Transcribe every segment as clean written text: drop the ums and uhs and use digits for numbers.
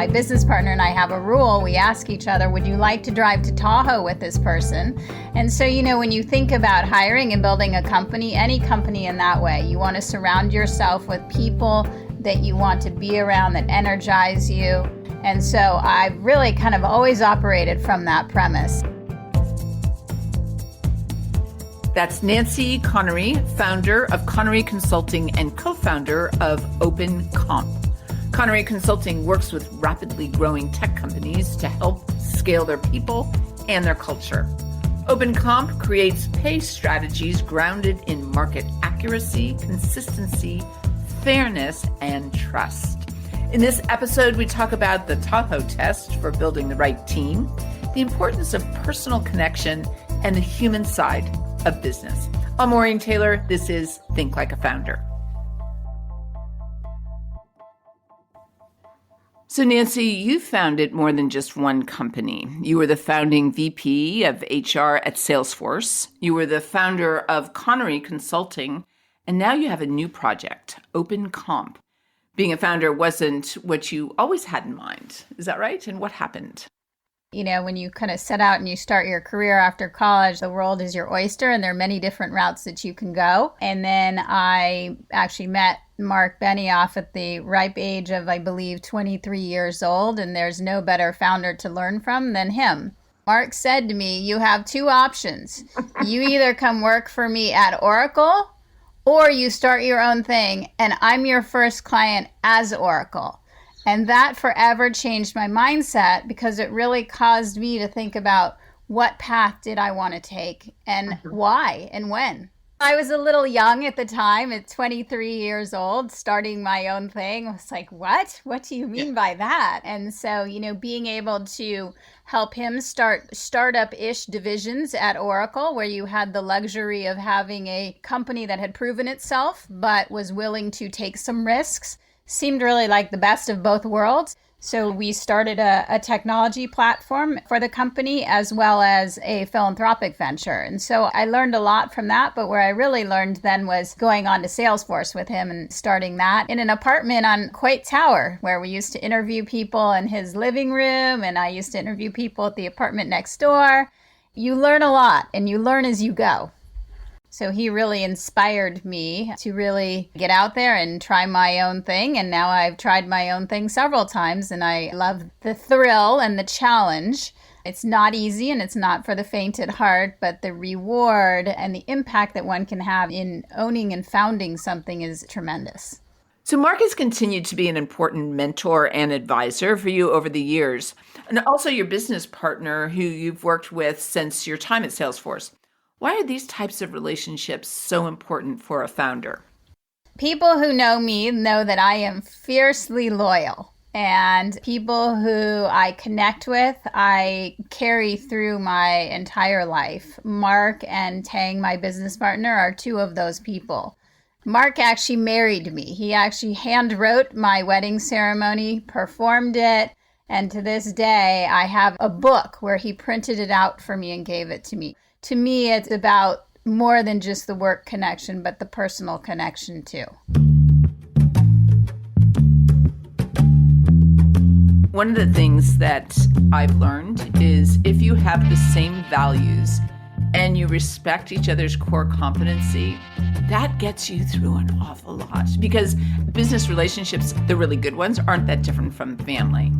My business partner and I have a rule. We ask each other, would you like to drive to Tahoe with this person? And so, when you think about hiring and building a company, any company in that way, you want to surround yourself with people that you want to be around, that energize you. And so I've really kind of always operated from that premise. That's Nancy Connery, founder of Connery Consulting and co-founder of OpenComp. Connery Consulting works with rapidly growing tech companies to help scale their people and their culture. OpenComp creates pay strategies grounded in market accuracy, consistency, fairness, and trust. In this episode, we talk about the Tahoe test for building the right team, the importance of personal connection, and the human side of business. I'm Maureen Taylor. This is Think Like a Founder. So Nancy, you founded more than just one company. You were the founding VP of HR at Salesforce. You were the founder of Connery Consulting, and now you have a new project, OpenComp. Being a founder wasn't what you always had in mind. Is that right? And what happened? When you kind of set out and you start your career after college, the world is your oyster and there are many different routes that you can go. And then I actually met Mark Benioff at the ripe age of, I believe, 23 years old. And there's no better founder to learn from than him. Mark said to me, you have two options. You either come work for me at Oracle or you start your own thing and I'm your first client as Oracle. And that forever changed my mindset because it really caused me to think about what path did I want to take and why and when. I was a little young at the time, at 23 years old, starting my own thing. I was like, what? What do you mean by that? And so, being able to help him start startup-ish divisions at Oracle, where you had the luxury of having a company that had proven itself, but was willing to take some risks, seemed really like the best of both worlds. So we started a technology platform for the company as well as a philanthropic venture. And so I learned a lot from that, but where I really learned then was going on to Salesforce with him and starting that in an apartment on Coit Tower, where we used to interview people in his living room and I used to interview people at the apartment next door. You learn a lot and you learn as you go. So he really inspired me to really get out there and try my own thing. And now I've tried my own thing several times and I love the thrill and the challenge. It's not easy and it's not for the faint at heart, but the reward and the impact that one can have in owning and founding something is tremendous. So Mark has continued to be an important mentor and advisor for you over the years, and also your business partner who you've worked with since your time at Salesforce. Why are these types of relationships so important for a founder? People who know me know that I am fiercely loyal, and people who I connect with, I carry through my entire life. Mark and Tang, my business partner, are two of those people. Mark actually married me. He actually hand wrote my wedding ceremony, performed it, and to this day, I have a book where he printed it out for me and gave it to me. To me, it's about more than just the work connection, but the personal connection too. One of the things that I've learned is if you have the same values and you respect each other's core competency, that gets you through an awful lot because business relationships, the really good ones, aren't that different from family.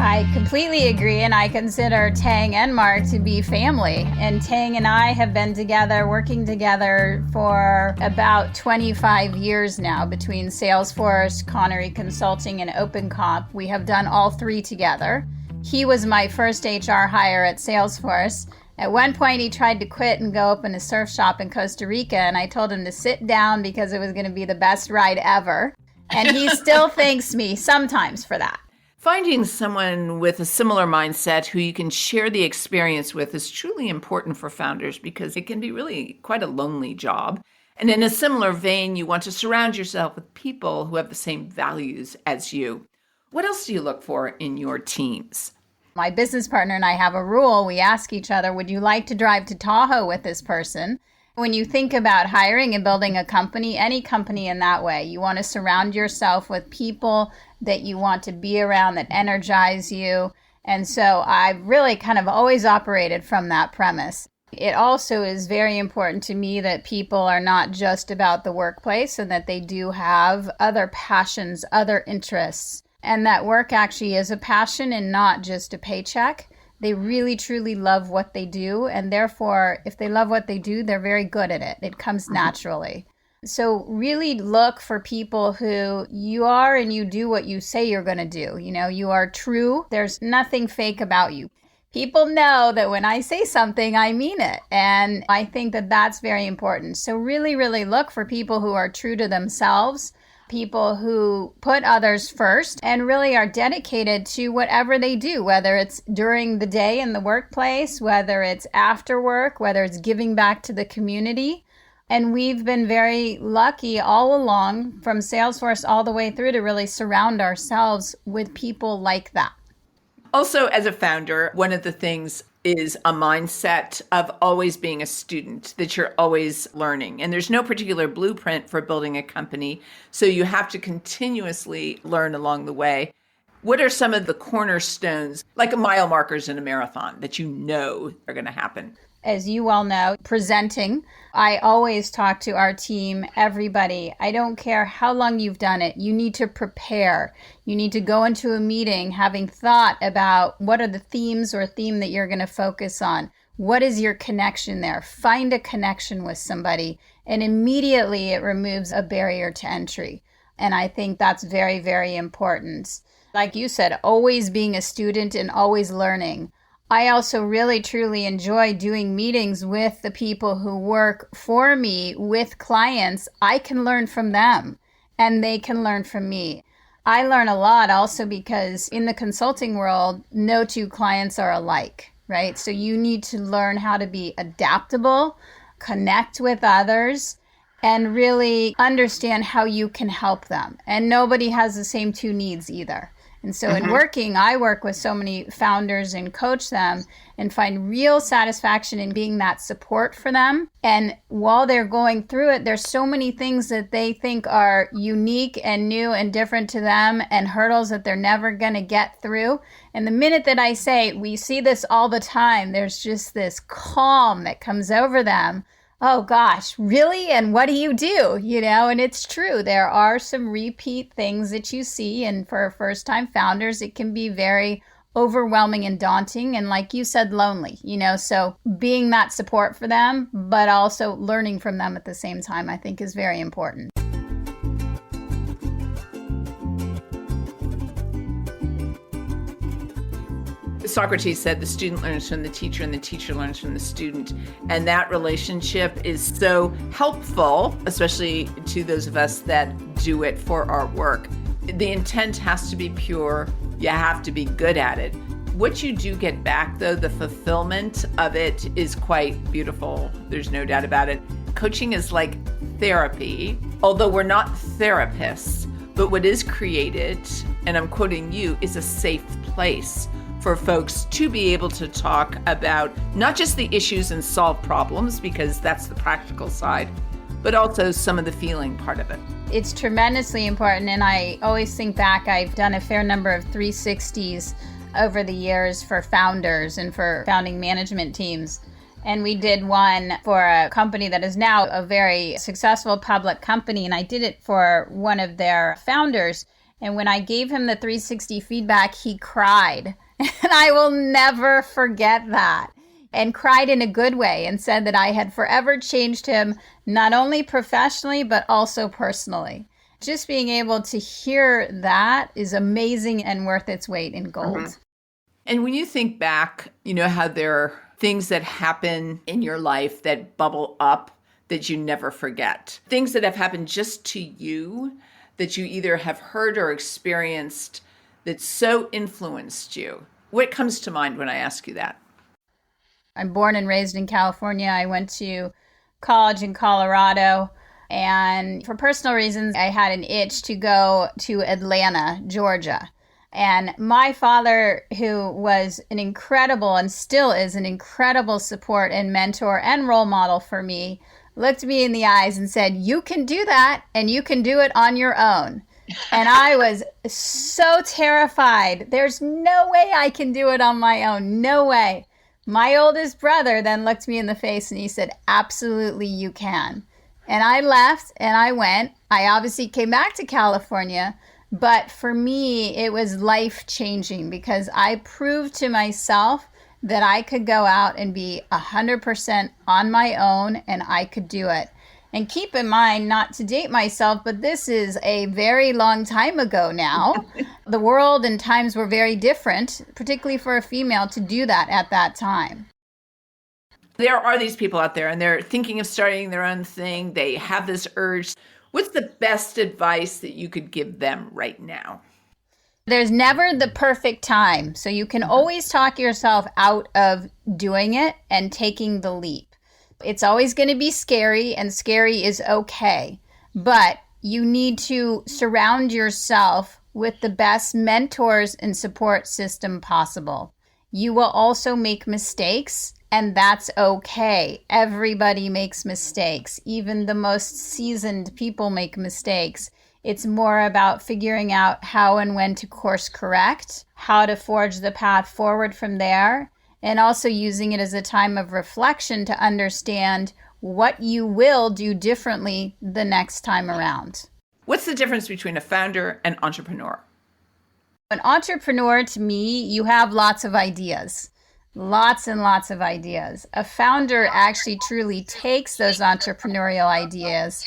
I completely agree, and I consider Tang and Mark to be family. And Tang and I have been together, working together for about 25 years now between Salesforce, Connery Consulting, and OpenComp. We have done all three together. He was my first HR hire at Salesforce. At one point, he tried to quit and go open a surf shop in Costa Rica, and I told him to sit down because it was going to be the best ride ever. And he still thanks me sometimes for that. Finding someone with a similar mindset who you can share the experience with is truly important for founders because it can be really quite a lonely job. And in a similar vein, you want to surround yourself with people who have the same values as you. What else do you look for in your teams? My business partner and I have a rule. We ask each other, would you like to drive to Tahoe with this person? When you think about hiring and building a company, any company in that way, you want to surround yourself with people that you want to be around that energize you. And so I've really kind of always operated from that premise. It also is very important to me that people are not just about the workplace and that they do have other passions, other interests, and that work actually is a passion and not just a paycheck. They really, truly love what they do. And therefore, if they love what they do, they're very good at it. It comes naturally. So really look for people who you are and you do what you say you're going to do. You know, you are true. There's nothing fake about you. People know that when I say something, I mean it. And I think that that's very important. So really, really look for people who are true to themselves, people who put others first and really are dedicated to whatever they do, whether it's during the day in the workplace, whether it's after work, whether it's giving back to the community. And we've been very lucky all along from Salesforce all the way through to really surround ourselves with people like that. Also, as a founder, one of the things is a mindset of always being a student, that you're always learning. And there's no particular blueprint for building a company, so you have to continuously learn along the way. What are some of the cornerstones, like mile markers in a marathon, that you know are going to happen? As you well know, presenting, I always talk to our team, everybody. I don't care how long you've done it. You need to prepare. You need to go into a meeting having thought about what are the themes or theme that you're going to focus on. What is your connection there? Find a connection with somebody, and immediately it removes a barrier to entry. And I think that's very, very important. Like you said, always being a student and always learning. I also really, truly enjoy doing meetings with the people who work for me, with clients. I can learn from them and they can learn from me. I learn a lot also because in the consulting world, no two clients are alike, right? So you need to learn how to be adaptable, connect with others, and really understand how you can help them. And nobody has the same two needs either. And so in working, I work with so many founders and coach them and find real satisfaction in being that support for them. And while they're going through it, there's so many things that they think are unique and new and different to them and hurdles that they're never going to get through. And the minute that I say, we see this all the time, there's just this calm that comes over them. Oh gosh, really? And what do you do? You know, and it's true. There are some repeat things that you see. And for first-time founders, it can be very overwhelming and daunting. And like you said, lonely, you know, so being that support for them, but also learning from them at the same time, I think is very important. Socrates said the student learns from the teacher and the teacher learns from the student. And that relationship is so helpful, especially to those of us that do it for our work. The intent has to be pure. You have to be good at it. What you do get back, though, the fulfillment of it is quite beautiful. There's no doubt about it. Coaching is like therapy, although we're not therapists. But what is created, and I'm quoting you, is a safe place for folks to be able to talk about not just the issues and solve problems, because that's the practical side, but also some of the feeling part of it. It's tremendously important. And I always think back, I've done a fair number of 360s over the years for founders and for founding management teams. And we did one for a company that is now a very successful public company. And I did it for one of their founders. And when I gave him the 360 feedback, he cried. And I will never forget that. And cried in a good way and said that I had forever changed him, not only professionally, but also personally. Just being able to hear that is amazing and worth its weight in gold. And when you think back, you know how there are things that happen in your life that bubble up that you never forget. Things that have happened just to you that you either have heard or experienced that so influenced you. What comes to mind when I ask you that? I'm born and raised in California. I went to college in Colorado. And for personal reasons, I had an itch to go to Atlanta, Georgia. And my father, who was an incredible and still is an incredible support and mentor and role model for me, looked me in the eyes and said, "You can do that, and you can do it on your own." And I was so terrified. There's no way I can do it on my own. No way. My oldest brother then looked me in the face and he said, "Absolutely, you can." And I left and I went. I obviously came back to California, but for me, it was life-changing because I proved to myself that I could go out and be 100% on my own and I could do it. And keep in mind, not to date myself, but this is a very long time ago now. The world and times were very different, particularly for a female to do that at that time. There are these people out there and they're thinking of starting their own thing. They have this urge. What's the best advice that you could give them right now? There's never the perfect time. So you can always talk yourself out of doing it and taking the leap. It's always going to be scary, and scary is okay. But you need to surround yourself with the best mentors and support system possible. You will also make mistakes, and that's okay. Everybody makes mistakes. Even the most seasoned people make mistakes. It's more about figuring out how and when to course correct, how to forge the path forward from there, and also using it as a time of reflection to understand what you will do differently the next time around. What's the difference between a founder and entrepreneur? An entrepreneur, to me, you have lots of ideas. Lots and lots of ideas. A founder actually truly takes those entrepreneurial ideas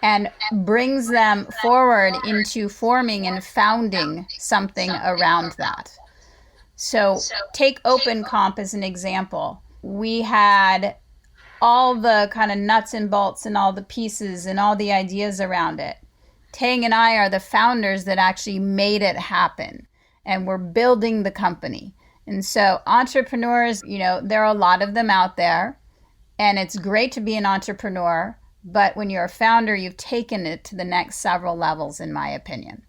and brings them forward into forming and founding something around that. So take OpenComp as an example. We had all the kind of nuts and bolts and all the pieces and all the ideas around it. Tang and I are the founders that actually made it happen, and we're building the company. And so entrepreneurs, there are a lot of them out there, and it's great to be an entrepreneur, but when you're a founder, you've taken it to the next several levels, in my opinion.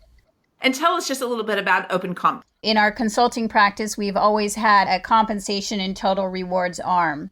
And tell us just a little bit about OpenComp. In our consulting practice, we've always had a compensation and total rewards arm.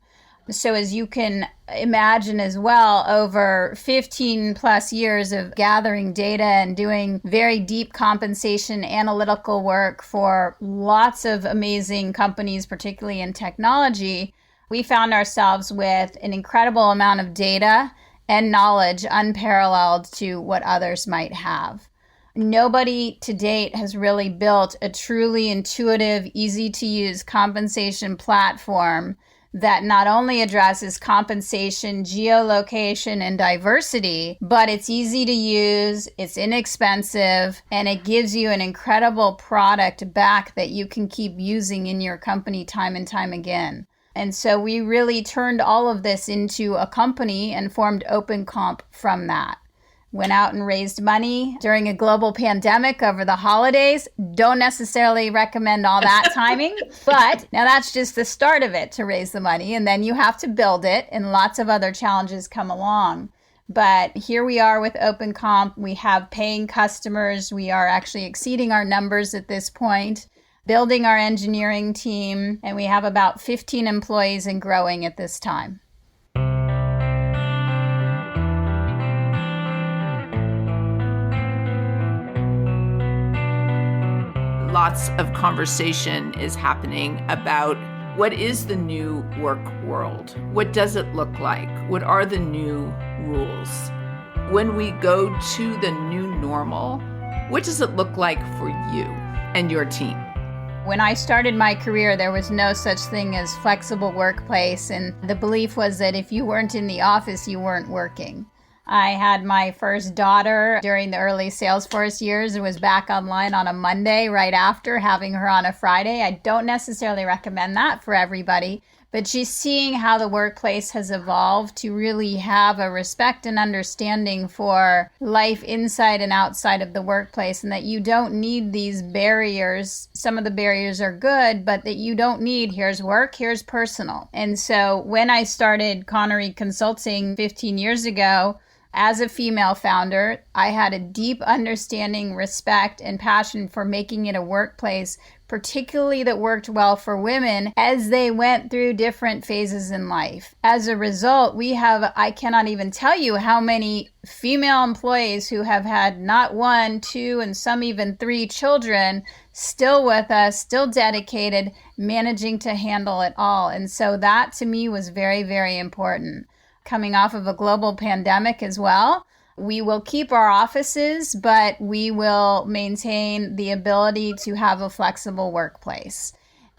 So as you can imagine as well, over 15 plus years of gathering data and doing very deep compensation analytical work for lots of amazing companies, particularly in technology, we found ourselves with an incredible amount of data and knowledge unparalleled to what others might have. Nobody to date has really built a truly intuitive, easy-to-use compensation platform that not only addresses compensation, geolocation, and diversity, but it's easy to use, it's inexpensive, and it gives you an incredible product back that you can keep using in your company time and time again. And so we really turned all of this into a company and formed OpenComp from that. Went out and raised money during a global pandemic over the holidays. Don't necessarily recommend all that timing, but now that's just the start of it to raise the money, and then you have to build it, and lots of other challenges come along. But here we are with OpenComp. We have paying customers. We are actually exceeding our numbers at this point, building our engineering team, and we have about 15 employees and growing at this time. Lots of conversation is happening about what is the new work world? What does it look like? What are the new rules? When we go to the new normal, what does it look like for you and your team? When I started my career, there was no such thing as flexible workplace, and the belief was that if you weren't in the office, you weren't working. I had my first daughter during the early Salesforce years and was back online on a Monday right after, having her on a Friday. I don't necessarily recommend that for everybody, but just seeing how the workplace has evolved to really have a respect and understanding for life inside and outside of the workplace, and that you don't need these barriers. Some of the barriers are good, but that you don't need, here's work, here's personal. And so when I started Connery Consulting 15 years ago, as a female founder, I had a deep understanding, respect, and passion for making it a workplace particularly that worked well for women as they went through different phases in life. As a result, we have, I cannot even tell you how many female employees who have had not one, two, and some even three children still with us, still dedicated, managing to handle it all. And so that to me was very, very important. Coming off of a global pandemic as well, we will keep our offices, but we will maintain the ability to have a flexible workplace.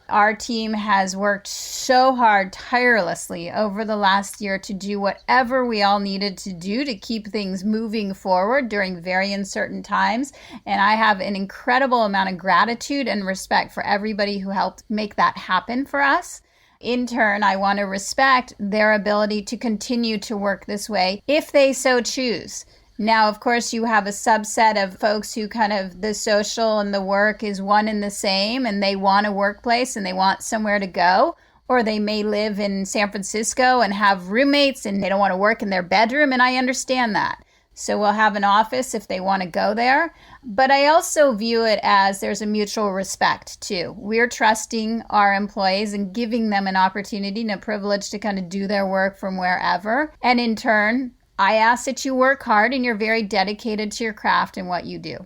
Our team has worked so hard, tirelessly over the last year to do whatever we all needed to do to keep things moving forward during very uncertain times. And I have an incredible amount of gratitude and respect for everybody who helped make that happen for us. In turn, I want to respect their ability to continue to work this way if they so choose. Now, of course, you have a subset of folks who kind of the social and the work is one and the same, and they want a workplace and they want somewhere to go. Or they may live in San Francisco and have roommates and they don't want to work in their bedroom, and I understand that. So we'll have an office if they want to go there. But I also view it as there's a mutual respect too. We're trusting our employees and giving them an opportunity and a privilege to kind of do their work from wherever. And in turn, I ask that you work hard and you're very dedicated to your craft and what you do.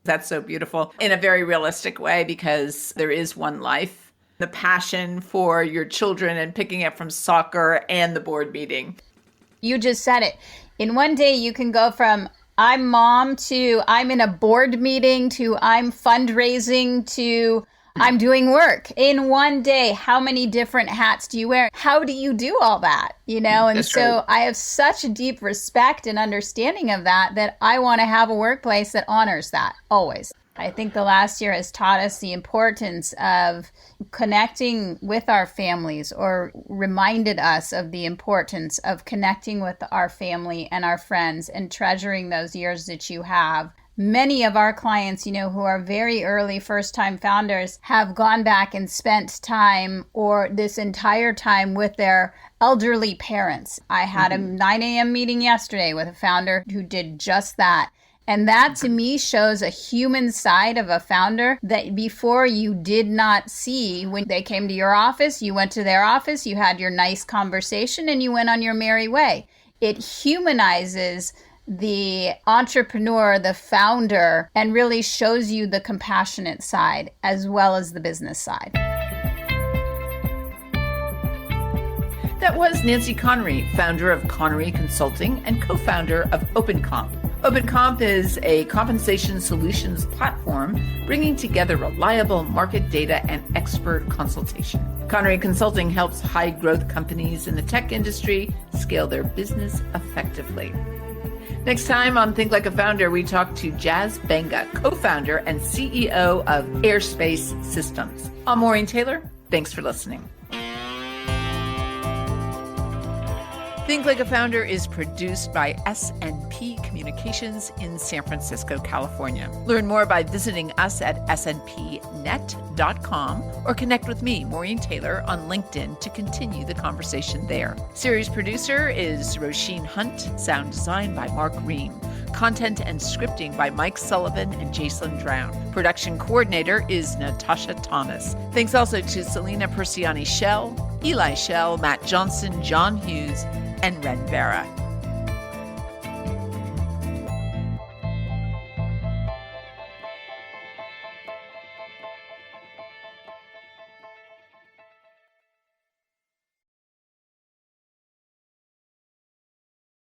That's so beautiful in a very realistic way, because there is one life. The passion for your children and picking up from soccer and the board meeting. You just said it. In one day, you can go from I'm mom to I'm in a board meeting to I'm fundraising to I'm doing work. In one day, how many different hats do you wear? How do you do all that? You know, and That's so right. I have such a deep respect and understanding of that I want to have a workplace that honors that always. I think the last year has taught us the importance of connecting with our families, or reminded us of the importance of connecting with our family and our friends and treasuring those years that you have. Many of our clients, you know, who are very early first-time founders have gone back and spent time or this entire time with their elderly parents. I had a 9 a.m. meeting yesterday with a founder who did just that. And that to me shows a human side of a founder that before you did not see. When they came to your office, you went to their office, you had your nice conversation, and you went on your merry way. It humanizes the entrepreneur, the founder, and really shows you the compassionate side as well as the business side. That was Nancy Connery, founder of Connery Consulting and co-founder of OpenComp. OpenComp is a compensation solutions platform bringing together reliable market data and expert consultation. Connery Consulting helps high-growth companies in the tech industry scale their business effectively. Next time on Think Like a Founder, we talk to Jazz Benga, co-founder and CEO of Airspace Systems. I'm Maureen Taylor. Thanks for listening. Think Like a Founder is produced by S&P Communications in San Francisco, California. Learn more by visiting us at snpnet.com or connect with me, Maureen Taylor, on LinkedIn to continue the conversation there. Series producer is Roisin Hunt. Sound design by Mark Ream. Content and scripting by Mike Sullivan and Jason Drown. Production coordinator is Natasha Thomas. Thanks also to Selena Persiani-Schell, Eli Schell, Matt Johnson, John Hughes, and Ren Vera.